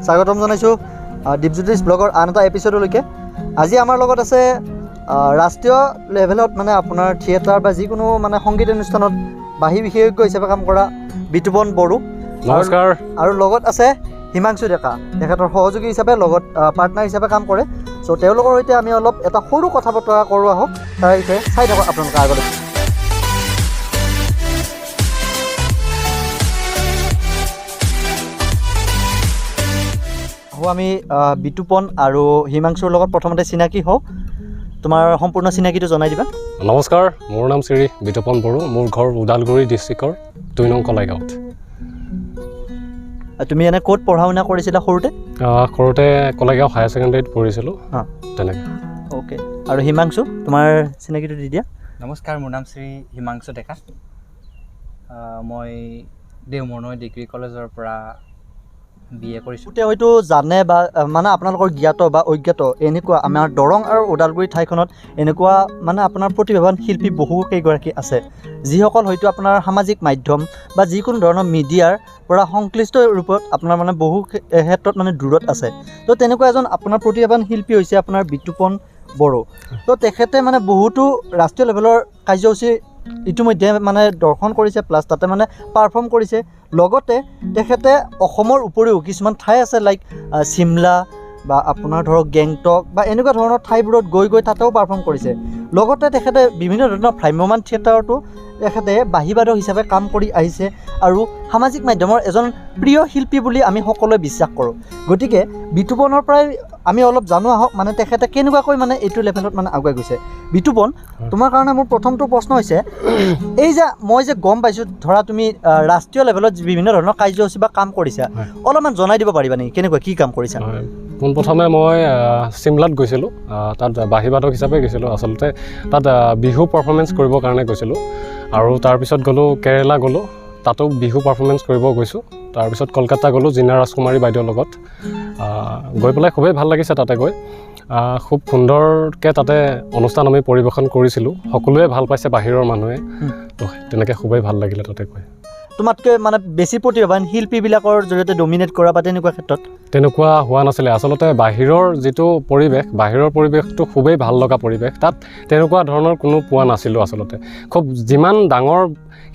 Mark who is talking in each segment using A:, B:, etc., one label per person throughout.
A: স্বাগতম জনাইছো দীপজ্যোতি ব্লগৰ আন এটা এপিসোডলৈকে। আজি আমাৰ লগত আছে ৰাষ্ট্ৰীয় লেভেলত মানে আপোনাৰ থিয়েটাৰ বা যিকোনো মানে সংগীত অনুষ্ঠানত বাহি বিশেষজ্ঞ হিচাপে কাম কৰা বিতুপন বড়ো।
B: নমস্কাৰ।
A: আৰু লগত আছে হিমাংশু ডেকা, তেখেতৰ সহযোগী হিচাপে লগত পাৰ্টনাৰ হিচাপে কাম কৰে। চ' তেওঁলোকৰ সৈতে আমি অলপ এটা সৰু কথা বতৰা কৰোঁ আহক, তাৰ বিষয়ে চাই থাকক আপোনালোকে আগলৈ। আমি বিতুপন আৰু হিমাংশুৰ লগত প্ৰথমতে চিনাকি হওঁ। তোমাৰ সম্পূৰ্ণ চিনাকিটো জনাই দিবা।
B: নমস্কাৰ, মোৰ নাম শ্ৰী বিতুপন বড়ো। মোৰ ঘৰ ওদালগুৰি ডিষ্ট্ৰিক্টৰ 2 নং কলাইগাঁৱত।
A: তুমি এনে ক'ত পঢ়া শুনা কৰিছিলা সৰুতে?
B: সৰুতে কলাইগাঁও হায়াৰ ছেকেণ্ডেৰীত পঢ়িছিলোঁ তেনেকৈ।
A: অ'কে। আৰু হিমাংশু, তোমাৰ চিনাকিটো দি দিয়া।
C: নমস্কাৰ, মোৰ নাম শ্ৰী হিমাংশু ডেকা। মই দেওমৰনৈ ডিগ্ৰী কলেজৰ পৰা BA কৰিছোঁ।
A: তেওঁ হয়তো জানে বা মানে আপোনালোকৰ জ্ঞাত বা অজ্ঞাত এনেকুৱা আমাৰ দৰং আৰু ওদালগুৰি ঠাইখনত এনেকুৱা মানে আপোনাৰ প্ৰতিভাৱান শিল্পী বহুকেইগৰাকী আছে, যিসকল হয়তো আপোনাৰ সামাজিক মাধ্যম বা যিকোনো ধৰণৰ মিডিয়াৰ পৰা সংশ্লিষ্ট ৰূপত আপোনাৰ মানে বহু ক্ষেত্ৰত মানে দূৰত আছে। তো তেনেকুৱা এজন আপোনাৰ প্ৰতিভাৱান শিল্পী হৈছে আপোনাৰ বিতুপন বড়ো। তো তেখেতে মানে বহুতো ৰাষ্ট্ৰীয় লেভেলৰ কাৰ্যসূচী ইতিমধ্যে মানে দৰ্শন কৰিছে, প্লাছ তাতে মানে পাৰফৰ্ম কৰিছে। লগতে তেখেতে অসমৰ উপৰিও কিছুমান ঠাই আছে লাইক চিমলা বা আপোনাৰ ধৰক গেংটক বা এনেকুৱা ধৰণৰ ঠাইবোৰত গৈ তাতেও পাৰফৰ্ম কৰিছে। লগতে তেখেতে বিভিন্ন ধৰণৰ ভ্ৰাম্যমান থিয়েটাৰতো তেখেতে বাহিবাদক হিচাপে কাম কৰি আহিছে আৰু সামাজিক মাধ্যমৰ এজন প্ৰিয় শিল্পী বুলি আমি সকলোৱে বিশ্বাস কৰোঁ। গতিকে বিতুপনৰ পৰাই আমি অলপ জানো আহক, মানে তেখেতে কেনেকুৱাকৈ মানে এইটো লেভেলত মানে আগুৱাই গৈছে। বিতুপন, তোমাৰ কাৰণে মোৰ প্ৰথমটো প্ৰশ্ন হৈছে, এই যে মই যে গম পাইছোঁ ধৰা তুমি ৰাষ্ট্ৰীয় লেভেলত বিভিন্ন ধৰণৰ কাৰ্যসূচী বা কাম কৰিছা, অলপমান জনাই দিব পাৰিবা নেকি কেনেকুৱা কি কাম কৰিছা?
B: পোনপ্ৰথমে মই চিমলাত গৈছিলোঁ। তাত বাহিবাদক হিচাপে গৈছিলোঁ। আচলতে তাত বিহু পাৰফৰ্মেঞ্চ কৰিবৰ কাৰণে গৈছিলোঁ। আৰু তাৰপিছত গ'লোঁ কেৰেলা গ'লোঁ, তাতো বিহু পাৰফৰ্মেঞ্চ কৰিব গৈছোঁ। তাৰপিছত কলকাতা গ'লোঁ জিনা ৰাজকুমাৰী বাইদেউৰ লগত। গৈ পেলাই খুবেই ভাল লাগিছে তাতে গৈ। খুব সুন্দৰকৈ তাতে অনুষ্ঠান আমি পৰিৱেশন কৰিছিলোঁ। সকলোৱে ভাল পাইছে বাহিৰৰ মানুহে। তো তেনেকৈ খুবেই ভাল লাগিলে তাতে গৈ।
A: তোমাতকৈ মানে বেছি প্ৰতিভাৱান শিল্পীবিলাকৰ জৰিয়তে ডমিনেট কৰা বা তেনেকুৱা ক্ষেত্ৰত?
B: তেনেকুৱা হোৱা নাছিলে। আচলতে বাহিৰৰ যিটো পৰিৱেশ, বাহিৰৰ পৰিৱেশটো খুবেই ভাল লগা পৰিৱেশ। তাত তেনেকুৱা ধৰণৰ কোনো পোৱা নাছিলোঁ আচলতে। খুব যিমান ডাঙৰ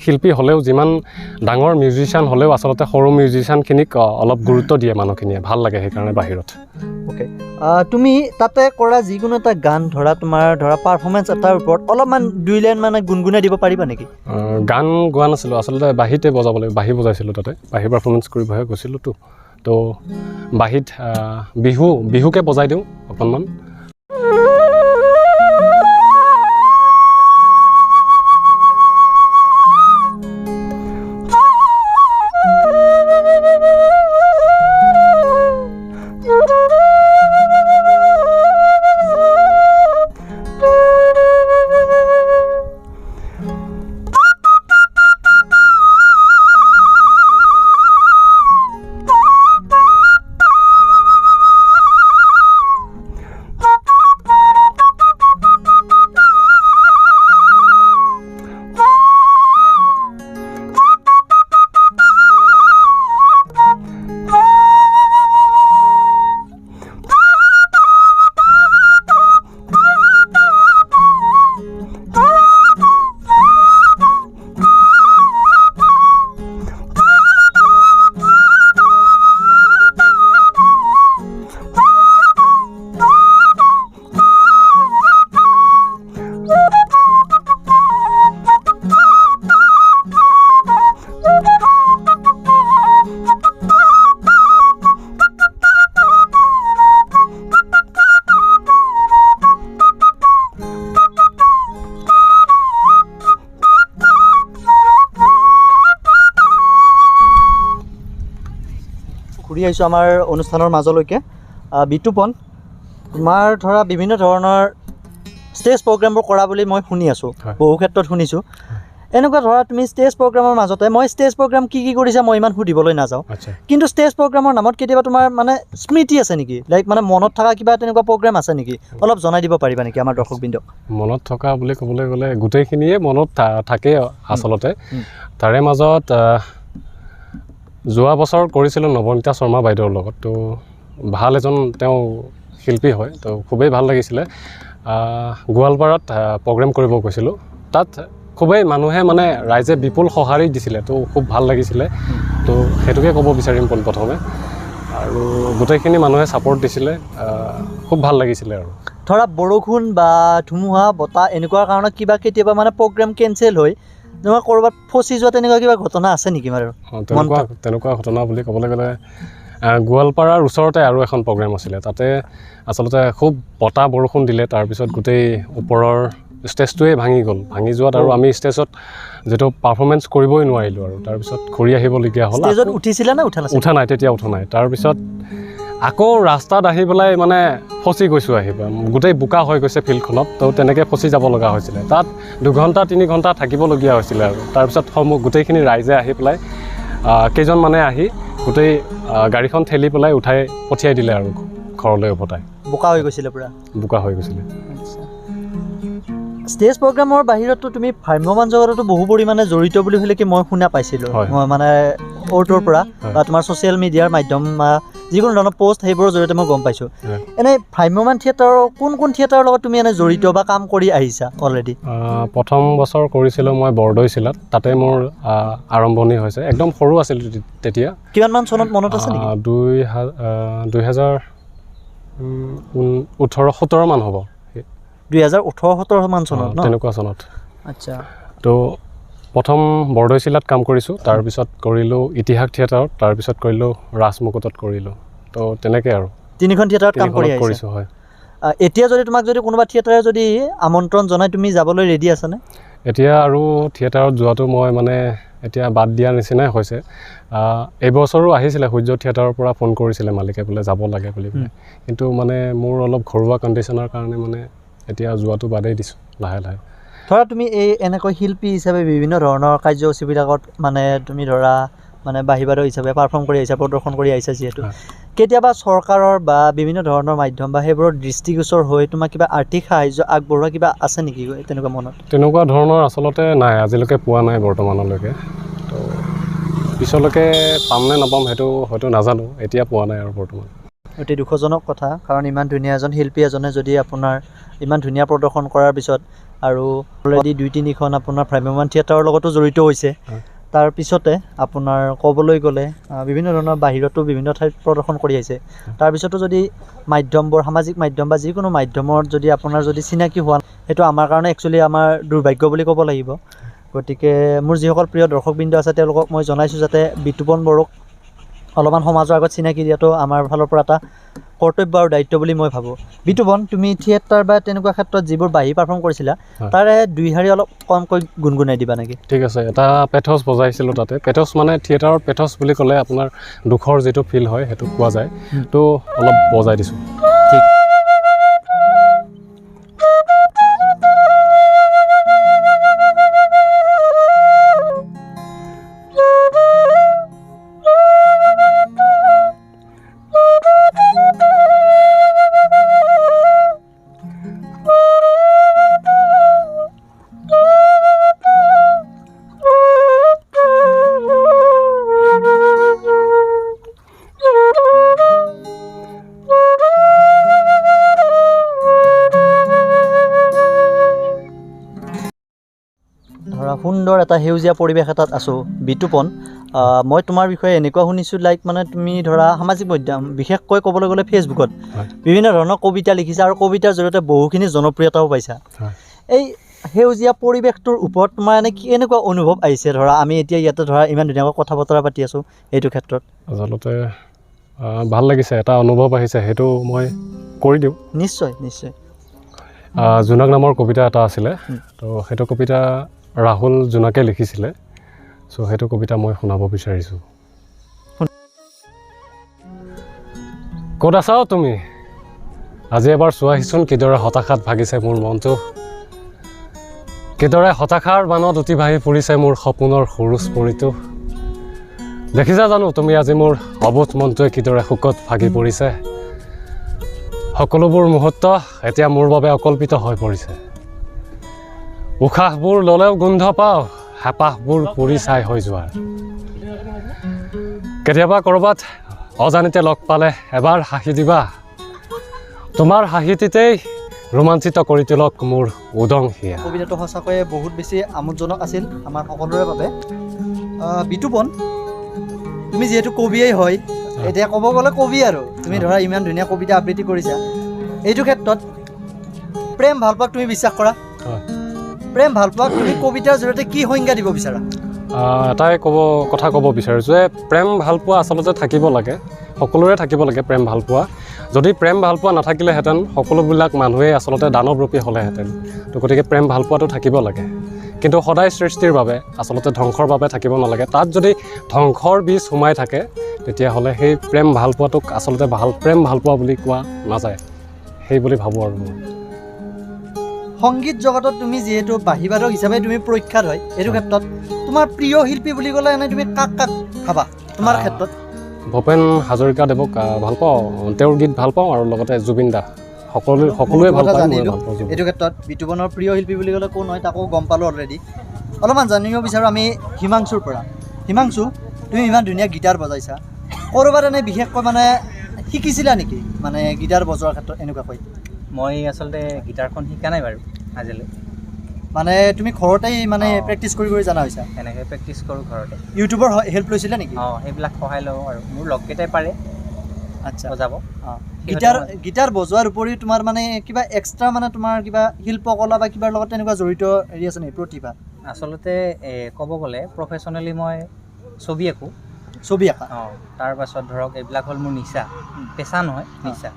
B: শিল্পী হ'লেও, যিমান ডাঙৰ মিউজিচিয়ান হ'লেও আচলতে সৰু মিউজিচিয়ানখিনিক অলপ গুৰুত্ব দিয়ে মানুহখিনিয়ে। ভাল লাগে সেইকাৰণে বাহিৰত।
A: অ'কে। তুমি তাতে কৰা যিকোনো এটা গান তোমাৰ পাৰফৰ্মেঞ্চ এটাৰ ওপৰত অলপমান 2 লাইন মানে গুণগুণাই দিব পাৰিবা নেকি?
B: গান গোৱা নাছিলোঁ আচলতে, বাঁহীতে বজাব লাগিব। বাঁহী বজাইছিলোঁ তাতে, বাঁহী পাৰফৰ্মেঞ্চ কৰিবহে গৈছিলোঁতো। তো বাঁহীত বিহুকে বজাই দিওঁ অকণমান। ঘূৰি আহিছোঁ আমাৰ অনুষ্ঠানৰ মাজলৈকে। বিতুপন, তোমাৰ ধৰা বিভিন্ন ধৰণৰ ষ্টেজ প্ৰগ্ৰামবোৰ কৰা বুলি মই শুনি আছোঁ, বহু ক্ষেত্ৰত শুনিছোঁ। এনেকুৱা ধৰা তুমি ষ্টেজ প্ৰগ্ৰামৰ মাজতে মই ষ্টেজ প্ৰগ্ৰাম কি কৰিছা মই ইমান সুধিবলৈ নাযাওঁ, কিন্তু ষ্টেজ প্ৰগ্ৰামৰ নামত কেতিয়াবা তোমাৰ মানে স্মৃতি আছে নেকি, লাইক মানে মনত থকা কিবা তেনেকুৱা প্ৰগ্ৰাম আছে নেকি, অলপ জনাই দিব পাৰিবা নেকি আমাৰ দৰ্শকবৃন্দক? মনত থকা বুলি ক'বলৈ গ'লে গোটেইখিনিয়ে মনত থাকে আচলতে। তাৰে মাজত যোৱা বছৰ কৰিছিলোঁ নৱনীতা শৰ্মা বাইদেউৰ লগত। তো ভাল এজন তেওঁ শিল্পী হয়, তো খুবেই ভাল লাগিছিলে। গোৱালপাৰাত প্ৰগ্ৰেম কৰিব গৈছিলোঁ, তাত খুবেই মানুহে মানে ৰাইজে বিপুল সঁহাৰি দিছিলে, তো খুব ভাল লাগিছিলে। তো সেইটোকে ক'ব বিচাৰিম পোনপ্ৰথমে, আৰু গোটেইখিনি মানুহে ছাপোৰ্ট দিছিলে, খুব ভাল লাগিছিলে। আৰু
A: ধৰা বৰষুণ বা ধুমুহা বতাহ এনেকুৱা কাৰণত কিবা কেতিয়াবা মানে প্ৰগ্ৰেম কেঞ্চেল হৈ তোমাৰ ক'ৰবাত ফচি যোৱা তেনেকুৱা কিবা ঘটনা আছে নেকি বাৰু?
B: তেনেকুৱা ঘটনা বুলি ক'বলৈ গ'লে গোৱালপাৰাৰ ওচৰতে আৰু এখন প্ৰগ্ৰেম আছিলে, তাতে আচলতে খুব বতাহ বৰষুণ দিলে, তাৰপিছত গোটেই ওপৰৰ ষ্টেজটোৱে ভাঙি গ'ল। ভাঙি যোৱাত আৰু আমি ষ্টেজত যিটো পাৰফৰ্মেঞ্চ কৰিবই নোৱাৰিলোঁ, আৰু তাৰপিছত ঘূৰি আহিবলগীয়া হ'ল।
A: ষ্টেজত উঠিছিলা নে উঠা নাছিল?
B: উঠা নাই, তেতিয়া উঠা নাই। তাৰপিছত আকৌ ৰাস্তাত আহি পেলাই মানে ফচি গৈছোঁ, আহি গোটেই বোকা হৈ গৈছে ফিল্ডখনত। তো তেনেকৈ ফচি যাব লগা হৈছিলে, তাত 2 ঘণ্টা 3 ঘণ্টা থাকিবলগীয়া হৈছিলে। আৰু তাৰপিছত গোটেইখিনি ৰাইজে আহি পেলাই কেইজনমানে আহি গোটেই গাড়ীখন ঠেলি পেলাই উঠাই পঠিয়াই দিলে আৰু ঘৰলৈ উভতাই।
A: বোকা হৈ গৈছিলে, পূৰা
B: বোকা হৈ গৈছিলে।
A: ষ্টেজ প্ৰগ্ৰামৰ বাহিৰতো তুমি ভ্ৰাম্যমান জগততো বহু পৰিমাণে জড়িত বুলি হ'লে কি মই শুনা পাইছিলোঁ, মই মানে অ'টোৰ পৰা বা তোমাৰ ছ'চিয়েল মিডিয়াৰ মাধ্যম বা যিকোনো ধৰণৰ পষ্ট সেইবোৰৰ জৰিয়তে মই গম পাইছোঁ। এনেই ভ্ৰাম্যমান থিয়েটাৰৰ কোন থিয়েটাৰৰ লগত তুমি এনে জড়িত বা কাম কৰি আহিছা অলৰেডি?
B: প্ৰথম বছৰ কৰিছিলোঁ মই বৰদৈচিলাত, তাতে মোৰ আৰম্ভণি হৈছে। একদম সৰু আছিল তেতিয়া।
A: কিমানমান চনত মনত আছে নেকি?
B: 2018-17 মান হ'ব।
A: 2018-17 মান চনত ন?
B: তেনেকুৱা চনত।
A: আচ্ছা।
B: তো প্ৰথম বৰদৈচিলাত কাম কৰিছোঁ, তাৰপিছত কৰিলোঁ ইতিহাস থিয়েটাৰত, তাৰপিছত কৰিলোঁ ৰাজমুকুটত কৰিলোঁ। তো তেনেকৈ আৰু
A: 3খন থিয়েটাৰত কাম
B: কৰিছোঁ। হয়।
A: এতিয়া যদি তোমাক যদি কোনোবা থিয়েটাৰে যদি আমন্ত্ৰণ জনায়, তুমি যাবলৈ ৰেডি আছানে?
B: এতিয়া আৰু থিয়েটাৰত যোৱাটো মই মানে এতিয়া বাদ দিয়াৰ নিচিনাই হৈছে। এইবছৰো আহিছিলে সূৰ্য থিয়েটাৰৰ পৰা ফোন কৰিছিলে মালিকে, বোলে যাব লাগে বুলি পেলাই। কিন্তু মানে মোৰ অলপ ঘৰুৱা কণ্ডিশ্যনৰ কাৰণে মানে এতিয়া যোৱাটো বাদেই দিছোঁ লাহে লাহে।
A: ধৰা তুমি এনেকৈ শিল্পী হিচাপে বিভিন্ন ধৰণৰ কাৰ্যসূচীবিলাকত মানে তুমি ধৰা মানে বাহিবাদক হিচাপে পাৰফৰ্ম কৰি আহিছা, প্ৰদৰ্শন কৰি আহিছা যিহেতু, কেতিয়াবা চৰকাৰৰ বা বিভিন্ন ধৰণৰ মাধ্যম বা সেইবোৰৰ দৃষ্টিগোচৰ হৈ তোমাক কিবা আৰ্থিক সাহাৰ্য আগবঢ়োৱা কিবা আছে নেকি তেনেকুৱা মনত? তেনেকুৱা
B: ধৰণৰ আচলতে নাই, আজিলৈকে পোৱা নাই বৰ্তমানলৈকে। তো পিছলৈকে পাম নে নাপাম সেইটো হয়তো নাজানো, এতিয়া পোৱা নাই আৰু বৰ্তমান।
A: অতি দুখজনক কথা, কাৰণ ইমান ধুনীয়া এজন শিল্পী এজনে যদি আপোনাৰ ইমান ধুনীয়া প্ৰদৰ্শন কৰাৰ পিছত আৰু অলৰেডি 2-3খন আপোনাৰ ভ্ৰাম্যমান থিয়েটাৰৰ লগতো জড়িত হৈছে, তাৰপিছতে আপোনাৰ ক'বলৈ গ'লে বিভিন্ন ধৰণৰ বাহিৰতো বিভিন্ন ঠাইত প্ৰদৰ্শন কৰি আহিছে, তাৰপিছতো যদি মাধ্যমবোৰ সামাজিক মাধ্যম বা যিকোনো মাধ্যমত যদি আপোনাৰ যদি চিনাকি হোৱা, সেইটো আমাৰ কাৰণে একচুৱেলি আমাৰ দুৰ্ভাগ্য বুলি ক'ব লাগিব। গতিকে মোৰ যিসকল প্ৰিয় দৰ্শকবৃন্দ আছে তেওঁলোকক মই জনাইছোঁ যাতে বিতুপন বড়োক অলপমান সমাজৰ আগত চিনাকি দিয়াটো আমাৰ ফালৰ পৰা এটা কৰ্তব্য আৰু দায়িত্ব বুলি মই ভাবোঁ। বিতুপন, তুমি থিয়েটাৰ বা তেনেকুৱা ক্ষেত্ৰত যিবোৰ বাহিৰ পাৰফৰ্ম কৰিছিলা, তাৰে 2 শাৰী অলপ কমকৈ গুণগুণাই দিবা নেকি? ঠিক আছে।
B: এটা পেথছ বজাইছিলোঁ তাতে। পেথছ মানে থিয়েটাৰত পেথছ বুলি ক'লে আপোনাৰ দুখৰ যিটো ফিল হয় সেইটো পোৱা যায়, তো অলপ বজাই দিছোঁ। ঠিক।
A: সুন্দৰ এটা সেউজীয়া পৰিৱেশ এটাত আছোঁ। বিতুপন, মই তোমাৰ বিষয়ে এনেকুৱা শুনিছোঁ মানে তুমি ধৰা সামাজিক মাধ্যম বিশেষকৈ ক'বলৈ গ'লে ফেচবুকত বিভিন্ন ধৰণৰ কবিতা লিখিছা আৰু কবিতাৰ জৰিয়তে বহুখিনি জনপ্ৰিয়তাও পাইছা। এই সেউজীয়া পৰিৱেশটোৰ ওপৰত তোমাৰ কেনেকুৱা অনুভৱ আহিছে? ধৰা আমি এতিয়া ইয়াতে ধৰা ইমান ধুনীয়াকৈ কথা বতৰা পাতি আছোঁ, এইটো ক্ষেত্ৰত
B: আচলতে ভাল লাগিছে, এটা অনুভৱ আহিছে, সেইটো মই কৰি দিওঁ।
A: নিশ্চয় নিশ্চয়।
B: জোনাক নামৰ কবিতা এটা আছিলে, তো সেইটো কবিতা ৰাহুল জোনাকে লিখিছিলে, চ' সেইটো কবিতা মই শুনাব বিচাৰিছোঁ। ক'ত আছাও তুমি? আজি এবাৰ চোৱাহিচোন কিদৰে হতাশাত ভাগিছে মোৰ মনটো, কিদৰে হতাশাৰ বানত উঠি ভাহি পৰিছে মোৰ সপোনৰ সৰুজ পৰিটো। দেখিছা জানো তুমি আজি মোৰ অবোধ মনটোৱে কিদৰে শোকত ভাগি পৰিছে? সকলোবোৰ মুহূৰ্ত এতিয়া মোৰ বাবে অকল্পিত হৈ পৰিছে। উশাহবোৰ ল'লেও গোন্ধ পাওঁ, হেঁপাহবোৰ পৰি চাই হৈ যোৱাৰ কেতিয়াবা ক'ৰবাত অজানিতে লগ পালে এবাৰ হাঁহি দিবা তোমাৰ হাঁহিটিতেই ৰোমাঞ্চিত কৰি তোলক মোৰ উদং হিয়া
A: কবিতাটো সঁচাকৈয়ে বহুত বেছি আমোদজনক আছিল আমাৰ সকলোৰে বাবে বিতুপন তুমি যিহেতু কবিয়েই হয় এতিয়া ক'ব গ'লে কবি আৰু তুমি ধৰা ইমান ধুনীয়া কবিতা আবৃত্তি কৰিছা এইটো ক্ষেত্ৰত প্ৰেম ভাল পোৱাক তুমি বিশ্বাস কৰা প্ৰেম ভাল পোৱাক তুমি কবিতাৰ জৰিয়তে কি সংজ্ঞা দিব বিচাৰা
B: এটাই কথা ক'ব বিচাৰোঁ যে প্ৰেম ভাল পোৱা আচলতে থাকিব লাগে সকলোৰে থাকিব লাগে প্ৰেম ভাল পোৱা যদি প্ৰেম ভাল পোৱা নাথাকিলেহেঁতেন সকলোবিলাক মানুহেই আচলতে দানৱৰূপী হ'লেহেঁতেন তো গতিকে প্ৰেম ভাল পোৱাটো থাকিব লাগে কিন্তু সদায় সৃষ্টিৰ বাবে আচলতে ধ্বংসৰ বাবে থাকিব নালাগে তাত যদি ধ্বংসৰ বীজ সোমাই থাকে তেতিয়াহ'লে সেই প্ৰেম ভাল পোৱাটোক আচলতে প্ৰেম ভাল পোৱা বুলি কোৱা নাযায় সেই বুলি ভাবোঁ আৰু মই
A: সংগীত জগতত তুমি যিহেতু বাহিবাদক হিচাপে তুমি প্ৰখ্যাত হয় এইটো ক্ষেত্ৰত তোমাৰ প্ৰিয় শিল্পী বুলি ক'লে এনে তুমি কাক ভাবা তোমাৰ ক্ষেত্ৰত
B: ভূপেন হাজৰিকাদেৱক ভাল পাওঁ তেওঁৰ গীত ভাল পাওঁ আৰু লগতে জুবিন দা সকলোৱে ভাল পায়
A: এইটো ক্ষেত্ৰত বিতুপনৰ প্ৰিয় শিল্পী বুলি ক'লে কোন হয় তাকো গম পালোঁ অলৰেডি অলপমান জানিব বিচাৰোঁ আমি হিমাংশুৰ পৰা হিমাংশু তুমি ইমান ধুনীয়া গীটাৰ বজাইছা ক'ৰবাত এনে বিশেষকৈ মানে শিকিছিলা নেকি মানে গীটাৰ বজোৱাৰ ক্ষেত্ৰত এনেকুৱাকৈ
C: মই আচলতে গীটাৰখন শিকা নাই বাৰু আজিলৈ
A: মানে তুমি ঘৰতেই মানে প্ৰেক্টিছ কৰি জনা হৈছা
C: এনেকৈ প্ৰেক্টিছ কৰোঁ ঘৰতে
A: ইউটিউবৰ হেল্প লৈছিলা নেকি
C: সেইবিলাক সহায় লওঁ আৰু মোৰ লগকেইটাই পাৰে
A: আচ্ছা
C: বজাব
A: গীটাৰ বজোৱাৰ উপৰিও তোমাৰ মানে কিবা এক্সট্ৰা মানে তোমাৰ কিবা শিল্পকলা বা কিবাৰ লগত তেনেকুৱা জড়িত হেৰি আছে নেকি প্ৰতিভা
C: আচলতে ক'ব গ'লে প্ৰফেশ্যনেলি মই ছবি আঁকো তাৰ পাছত ধৰক এইবিলাক হ'ল মোৰ নিচা পেচা নহয় নিচা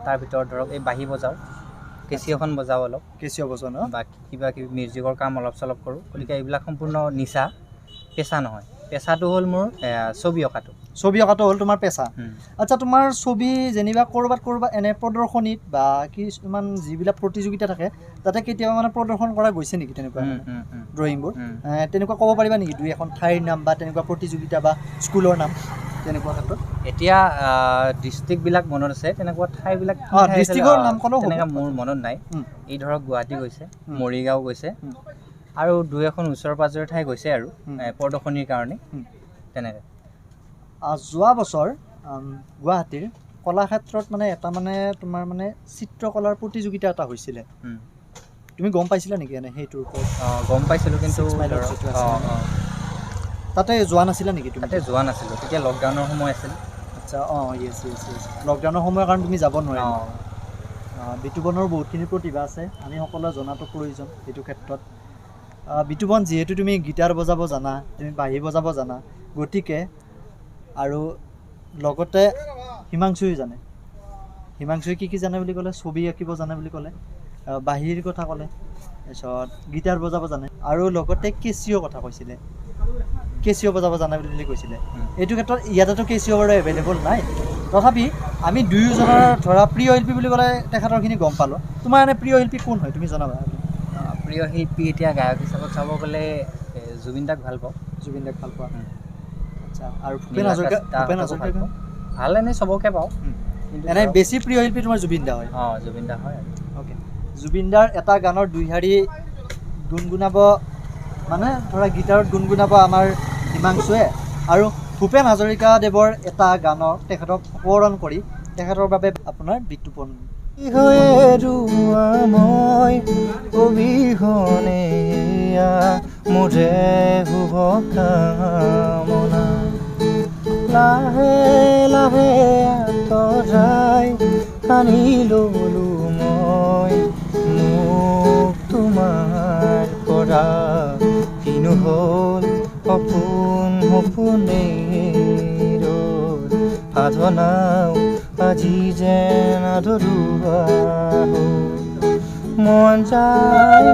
C: তাৰ ভিতৰত ধৰক এই বাঁহী বজাওঁ কেচিঅ'খন বজাওঁ অলপ
A: কেচিঅ' বজাওঁ
C: বা কিবা কিবি মিউজিকৰ কাম অলপ চলপ কৰোঁ গতিকে এইবিলাক সম্পূৰ্ণ নিচা পেচা নহয় পেচাটো হ'ল মোৰ ছবি অঁকাটো হ'ল তোমাৰ পেচা আচ্ছা তোমাৰ ছবি যেনিবা ক'ৰবাত এনে প্ৰদৰ্শনীত বা কিছুমান যিবিলাক প্ৰতিযোগিতা থাকে তাতে কেতিয়াবা মানে প্ৰদৰ্শন কৰা গৈছে নেকি তেনেকুৱা ড্ৰয়িংবোৰ তেনেকুৱা ক'ব পাৰিবা নেকি দুই এখন ঠাইৰ নাম বা তেনেকুৱা প্ৰতিযোগিতা বা স্কুলৰ নাম তেনেকুৱা ক্ষেত্ৰত এতিয়া ডিষ্ট্ৰিক্টবিলাক মনত আছে তেনেকুৱা ঠাইবিলাক
A: ডিষ্ট্ৰিক্টৰ নাম ক'লেও
C: তেনেকুৱা মোৰ মনত নাই এই ধৰক গুৱাহাটী গৈছে মৰিগাঁও গৈছে আৰু দুই এখন ওচৰ পাজৰৰ ঠাই গৈছে আৰু প্ৰদৰ্শনীৰ কাৰণে তেনেকৈ
A: যোৱা বছৰ গুৱাহাটীৰ কলাক্ষেত্ৰত মানে এটা মানে তোমাৰ মানে চিত্ৰকলাৰ প্ৰতিযোগিতা এটা হৈছিলে তুমি গম পাইছিলা নেকি এনে সেইটোৰ ওপৰত
C: গম পাইছিলোঁ কিন্তু
A: তাতে যোৱা নাছিলা নেকি তুমি
C: তাতে যোৱা নাছিলোঁ তেতিয়া লকডাউনৰ সময় আছিল
A: আচ্ছা য়েছ লকডাউনৰ সময়ৰ কাৰণে তুমি যাব নোৱাৰা বিতুপনৰ বহুতখিনি প্ৰতিভা আছে আমি সকলোৱে জনাটো প্ৰয়োজন এইটো ক্ষেত্ৰত বিতুপন যিহেতু তুমি গীটাৰ বজাব জানা তুমি বাঁহী বজাব জানা গতিকে আৰু লগতে হিমাংশুই জানে হিমাংশুই কি জানে বুলি ক'লে ছবি আঁকিব জানে বুলি ক'লে বাঁহীৰ কথা ক'লে তাৰপিছত গীটাৰ বজাব জানে আৰু লগতে কেচিঅ' কথা কৈছিলে কেচিঅ' বজাব জানে বুলি কৈছিলে এইটো ক্ষেত্ৰত ইয়াতেতো কেচিঅ' বাৰু এভেইলেবল নাই তথাপি আমি দুয়োজনৰ ধৰা প্ৰিয় শিল্পী বুলি ক'লে তেখেতৰখিনি গম পালোঁ তোমাৰ এনে প্ৰিয় শিল্পী কোন হয় তুমি জনাবা
C: প্ৰিয় শিল্পী এতিয়া গায়ক হিচাপত চাব গ'লে জুবিন দাক ভাল পাওঁ
A: আচ্ছা আৰু ভূপেন হাজৰিকা
C: ভাল এনেই চবকে পাওঁ
A: এনে বেছি প্ৰিয় শিল্পী তোমাৰ জুবিন দা হয়
C: জুবিন দা হয়
A: অ'কে জুবিন দাৰ এটা গানৰ দুই শাৰী গুণগুণাব মানে ধৰা গীটাৰত গুণগুণাব আমাৰ হিমাংশুৱে আৰু ভূপেন হাজৰিকাদেৱৰ এটা গানৰ তেখেতক সোঁৱৰণ কৰি তেখেতৰ বাবে আপোনাৰ বিতুপন
C: মই অবিহনে মোৰে শুভ কামনা লাহে লাহে আঁতৰাই টানি ল'লো মই মোক তোমাৰ পৰা কিনো হ'ল সপোনেৰ সাধনাও আজি যেন আধৰুৱা মন যায়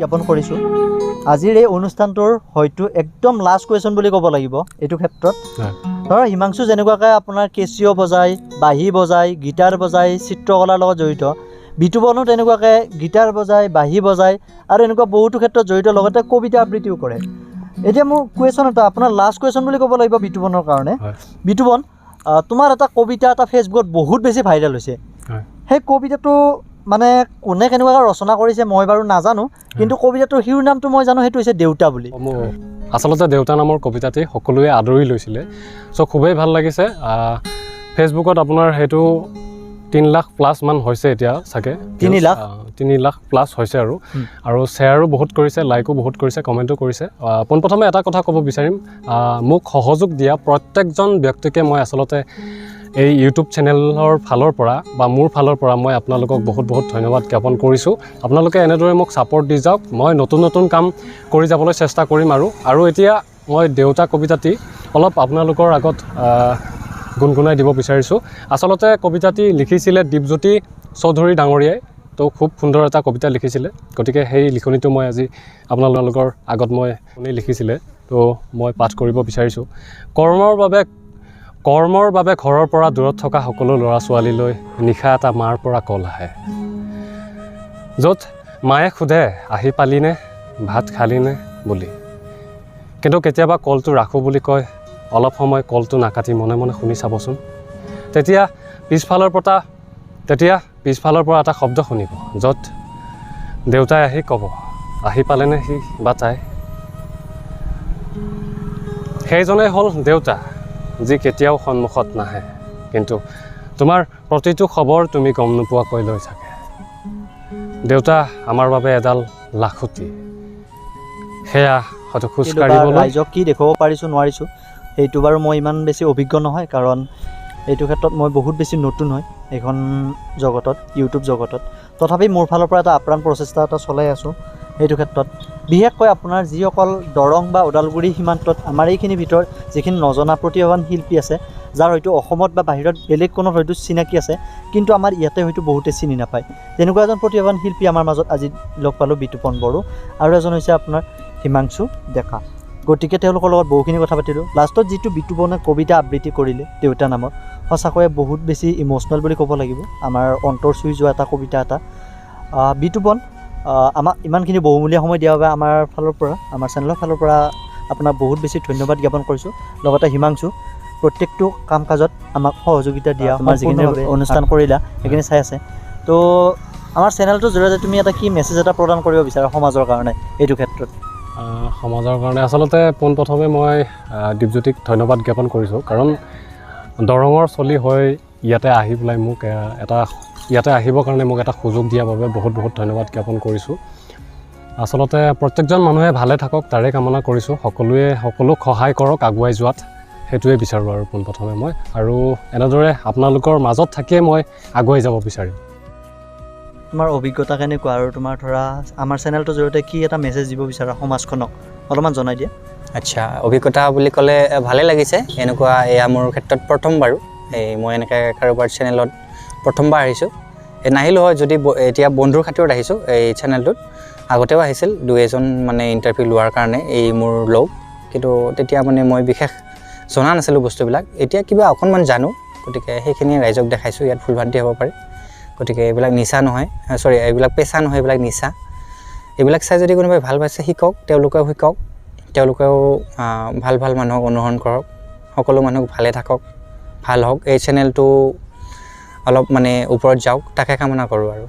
A: জ্ঞাপন কৰিছোঁ। আজিৰ এই অনুষ্ঠানটোৰ হয়তো একদম লাষ্ট কুৱেশ্যন বুলি ক'ব লাগিব এইটো ক্ষেত্ৰত। ধৰক হিমাংশু যেনেকুৱাকৈ আপোনাৰ কেচিঅ' বজায়, বাঁহী বজায়, গীটাৰ বজায়, চিত্ৰকলাৰ লগত জড়িত, বিতুপনো তেনেকুৱাকৈ গীটাৰ বজায়, বাঁহী বজায় আৰু এনেকুৱা বহুতো ক্ষেত্ৰত জড়িত, লগতে কবিতা আবৃত্তিও কৰে। এতিয়া মোৰ কুৱেশ্যন এটা, আপোনাৰ লাষ্ট কুৱেশ্যন বুলি ক'ব লাগিব বিতুপনৰ কাৰণে। বিতুপন, তোমাৰ এটা কবিতা এটা ফেচবুকত বহুত বেছি ভাইৰেল হৈছে। সেই কবিতাটো মানে কোনে কেনেকুৱাকৈ ৰচনা কৰিছে মই বাৰু নাজানো, কিন্তু কবিতাটোৰ শিৰোনামটো মই জানো, সেইটো হৈছে দেউতা বুলি।
B: আচলতে দেউতা নামৰ কবিতাটি সকলোৱে আদৰি লৈছিলে, চ' খুবেই ভাল লাগিছে। ফেচবুকত আপোনাৰ সেইটো 3 লাখ প্লাছ মান হৈছে এতিয়া চাগে, 3 লাখ প্লাছ হৈছে আৰু শ্বেয়াৰো বহুত কৰিছে, লাইকো বহুত কৰিছে, কমেণ্টো কৰিছে। পোনপ্ৰথমে এটা কথা ক'ব বিচাৰিম, মোক সহযোগ দিয়া প্ৰত্যেকজন ব্যক্তিকে মই আচলতে এই ইউটিউব চেনেলৰ ফালৰ পৰা বা মোৰ ফালৰ পৰা মই আপোনালোকক বহুত বহুত ধন্যবাদ জ্ঞাপন কৰিছোঁ। আপোনালোকে এনেদৰে মোক ছাপোৰ্ট দি যাওক, মই নতুন নতুন কাম কৰি যাবলৈ চেষ্টা কৰিম। আৰু এতিয়া মই দেউতা কবিতাটি অলপ আপোনালোকৰ আগত গুণগুণাই দিব বিচাৰিছোঁ। আচলতে কবিতাটি লিখিছিলে দীপজ্যোতি চৌধুৰী ডাঙৰীয়াই, তো খুব সুন্দৰ এটা কবিতা লিখিছিলে, গতিকে সেই লিখনিটো মই আজি আপোনালোকৰ আগত শুনি লিখিছিলে, তো মই পাঠ কৰিব বিচাৰিছোঁ। কৰ্মৰ বাবে ঘৰৰ পৰা দূৰত থকা সকলো ল'ৰা ছোৱালীলৈ নিশা এটা মাৰ পৰা কল আহে, য'ত মায়ে সোধে আহি পালিনে, ভাত খালিনে বুলি, কিন্তু কেতিয়াবা কলটো ৰাখোঁ বুলি কয়, অলপ সময় কলটো নাকাটি মনে মনে শুনি চাবচোন, তেতিয়া পিছফালৰ পৰা এটা শব্দ শুনিব, য'ত দেউতাই আহি ক'ব আহি পালেনে সি বা তাই। সেইজনেই হ'ল দেউতা, যি কেতিয়াও সন্মুখত নাহে, কিন্তু তোমাৰ প্ৰতিটো খবৰ তুমি গম নোপোৱাকৈ লৈ থাকে। দেউতা আমাৰ বাবে এডাল লাখুটি, সেয়া হয়তো খোজকাঢ়িবলৈ।
A: ৰাইজক কি দেখুৱাব পাৰিছোঁ নোৱাৰিছোঁ সেইটো বাৰু মই ইমান বেছি অভিজ্ঞ নহয়, কাৰণ এইটো ক্ষেত্ৰত মই বহুত বেছি নতুন হয় এইখন জগতত, ইউটিউব জগতত। তথাপি মোৰ ফালৰ পৰা এটা আপ্ৰাণ প্ৰচেষ্টা এটা চলাই আছোঁ এইটো ক্ষেত্ৰত। বিশেষকৈ আপোনাৰ যিসকল দৰং বা ওদালগুৰি সীমান্তত আমাৰ এইখিনি ভিতৰত যিখিনি নজনা প্ৰতিভাৱান শিল্পী আছে, যাৰ হয়তো অসমত বা বাহিৰত বেলেগ কোনত হয়তো চিনাকি আছে, কিন্তু আমাৰ ইয়াতে হয়তো বহুতে চিনি নাপায়, তেনেকুৱা এজন প্ৰতিভাৱান শিল্পী আমাৰ মাজত আজি লগ পালোঁ, বিতুপন বড়ো, আৰু এজন হৈছে আপোনাৰ হিমাংশু ডেকা। গতিকে তেওঁলোকৰ লগত বহুখিনি কথা পাতিলোঁ। লাষ্টত যিটো বিতুপনে কবিতা আবৃত্তি কৰিলে দেউতা নামৰ, সঁচাকৈয়ে বহুত বেছি ইম'চনেল বুলি ক'ব লাগিব, আমাৰ অন্তৰ চুই যোৱা এটা কবিতা এটা। বিতুপন, আমাক ইমানখিনি বহুমূলীয়া সময় দিয়াৰ বাবে আমাৰ ফালৰ পৰা, আমাৰ চেনেলৰ ফালৰ পৰা আপোনাক বহুত বেছি ধন্যবাদ জ্ঞাপন কৰিছোঁ। লগতে হিমাংশু, প্ৰত্যেকটো কাম কাজত আমাক সহযোগিতা দিয়া, আমাৰ যিখিনি অনুষ্ঠান কৰিলা সেইখিনি চাই আছে, তো আমাৰ চেনেলটোৰ জৰিয়তে তুমি এটা কি মেছেজ এটা প্ৰদান কৰিব বিচাৰা সমাজৰ কাৰণে এইটো ক্ষেত্ৰত?
B: সমাজৰ কাৰণে আচলতে পোনপ্ৰথমে মই দীপজ্যোতিক ধন্যবাদ জ্ঞাপন কৰিছোঁ, কাৰণ দৰঙৰ চলি হৈ ইয়াতে আহি পেলাই মোক ইয়াতে আহিবৰ কাৰণে মোক এটা সুযোগ দিয়াৰ বাবে বহুত বহুত ধন্যবাদ জ্ঞাপন কৰিছোঁ। আচলতে প্ৰত্যেকজন মানুহে ভালে থাকক তাৰে কামনা কৰিছোঁ, সকলোক সহায় কৰক আগুৱাই যোৱাত, সেইটোৱে বিচাৰোঁ আৰু পোনপ্ৰথমে মই, আৰু এনেদৰে আপোনালোকৰ মাজত থাকিয়ে মই আগুৱাই যাব বিচাৰিম।
A: তোমাৰ অভিজ্ঞতা কেনেকুৱা, আৰু তোমাৰ ধৰা আমাৰ চেনেলটোৰ জৰিয়তে কি এটা মেছেজ দিব বিচাৰা সমাজখনক, অলপমান জনাই দিয়া।
D: আচ্ছা, অভিজ্ঞতা বুলি ক'লে ভালেই লাগিছে। এনেকুৱা এয়া মোৰ ক্ষেত্ৰত প্ৰথম বাৰু, মই এনেকৈ কাৰোবাৰ চেনেলত প্ৰথমবাৰ আহিছোঁ। নাহিলোঁ হয় যদি এতিয়া বন্ধুৰ খাতিৰত আহিছোঁ এই চেনেলটোত। আগতেও আহিছিল 2-এজন মানে ইণ্টাৰভিউ লোৱাৰ কাৰণে এই মোৰ লগ, কিন্তু তেতিয়া মানে মই বিশেষ জনা নাছিলোঁ বস্তুবিলাক। এতিয়া কিবা অকণমান জানো, গতিকে সেইখিনি ৰাইজক দেখাইছোঁ। ইয়াত ভুলভ্ৰান্তি হ'ব পাৰে, গতিকে এইবিলাক নিচা নহয়, এইবিলাক পেচা নহয়, এইবিলাক নিচা। এইবিলাক চাই যদি কোনোবাই ভাল পাইছে শিকক, তেওঁলোকেও শিকক, তেওঁলোকেও ভাল ভাল মানুহক অনুসৰণ কৰক, সকলো মানুহ ভালে থাকক, ভাল হওক, এই চেনেলটো অলপ মানে ওপৰত যাওক, তাকে কামনা কৰোঁ আৰু।